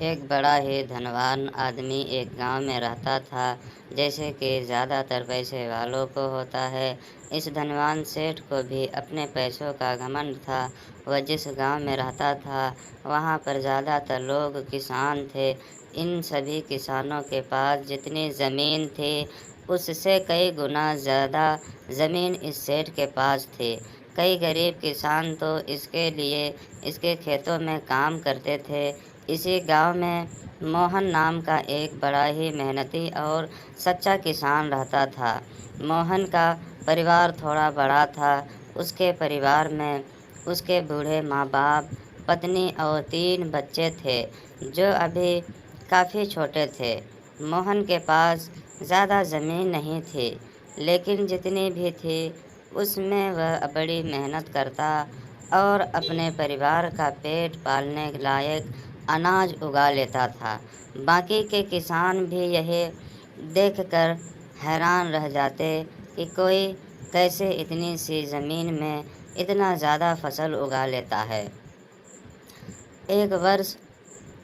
एक बड़ा ही धनवान आदमी एक गांव में रहता था, जैसे कि ज़्यादातर पैसे वालों को होता है। इस धनवान सेठ को भी अपने पैसों का घमंड था। वह जिस गांव में रहता था, वहां पर ज़्यादातर लोग किसान थे। इन सभी किसानों के पास जितनी ज़मीन थी, उससे कई गुना ज़्यादा ज़मीन इस सेठ के पास थी। कई गरीब किसान तो इसके लिए इसके खेतों में काम करते थे। इसी गांव में मोहन नाम का एक बड़ा ही मेहनती और सच्चा किसान रहता था। मोहन का परिवार थोड़ा बड़ा था। उसके परिवार में उसके बूढ़े माँ बाप, पत्नी और 3 बच्चे थे, जो अभी काफ़ी छोटे थे। मोहन के पास ज़्यादा ज़मीन नहीं थी, लेकिन जितनी भी थी उसमें वह बड़ी मेहनत करता और अपने परिवार का पेट पालने लायक अनाज उगा लेता था। बाकी के किसान भी यह देखकर हैरान रह जाते कि कोई कैसे इतनी सी ज़मीन में इतना ज़्यादा फसल उगा लेता है। एक वर्ष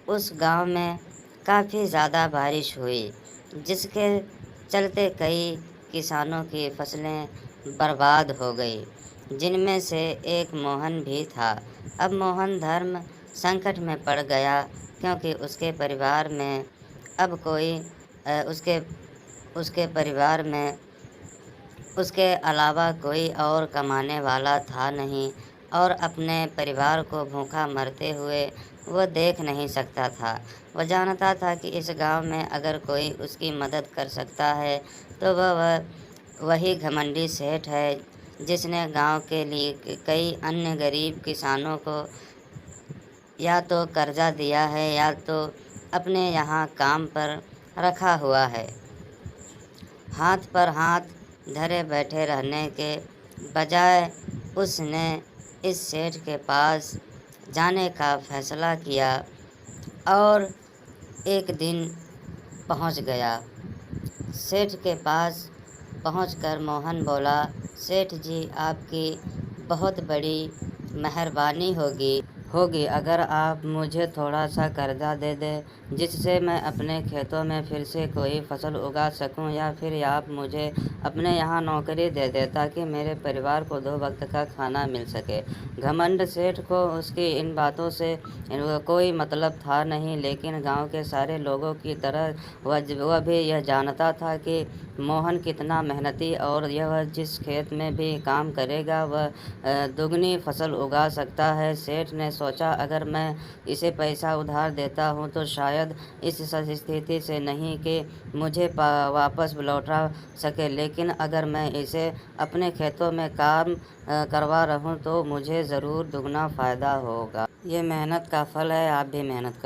उस गांव में काफ़ी ज़्यादा बारिश हुई, जिसके चलते कई किसानों की फसलें बर्बाद हो गई, जिनमें से एक मोहन भी था। अब मोहन धर्म संकट में पड़ गया, क्योंकि उसके परिवार में अब कोई उसके उसके परिवार में उसके अलावा कोई और कमाने वाला था नहीं, और अपने परिवार को भूखा मरते हुए वह देख नहीं सकता था। वह जानता था कि इस गांव में अगर कोई उसकी मदद कर सकता है तो वह वही घमंडी सेठ है, जिसने गांव के लिए कई अन्य गरीब किसानों को या तो कर्जा दिया है या तो अपने यहाँ काम पर रखा हुआ है। हाथ पर हाथ धरे बैठे रहने के बजाय उसने इस सेठ के पास जाने का फैसला किया और एक दिन पहुंच गया। सेठ के पास पहुंचकर मोहन बोला, सेठ जी, आपकी बहुत बड़ी मेहरबानी होगी अगर आप मुझे थोड़ा सा कर्जा दे दें, जिससे मैं अपने खेतों में फिर से कोई फसल उगा सकूं, या फिर आप मुझे अपने यहाँ नौकरी दे दें ताकि मेरे परिवार को 2 वक्त का खाना मिल सके। घमंड सेठ को उसकी इन बातों से कोई मतलब था नहीं, लेकिन गांव के सारे लोगों की तरह वह भी यह जानता था कि मोहन कितना मेहनती और यह जिस खेत में भी काम करेगा वह दुगनी फसल उगा सकता है। सेठ ने सोचा, अगर मैं इसे पैसा उधार देता हूँ तो शायद इस स्थिति से नहीं कि मुझे वापस लौटा सके, लेकिन अगर मैं इसे अपने खेतों में काम करवा रहूँ तो मुझे ज़रूर दुगना फ़ायदा होगा। ये मेहनत का फल है, आप भी मेहनत करो।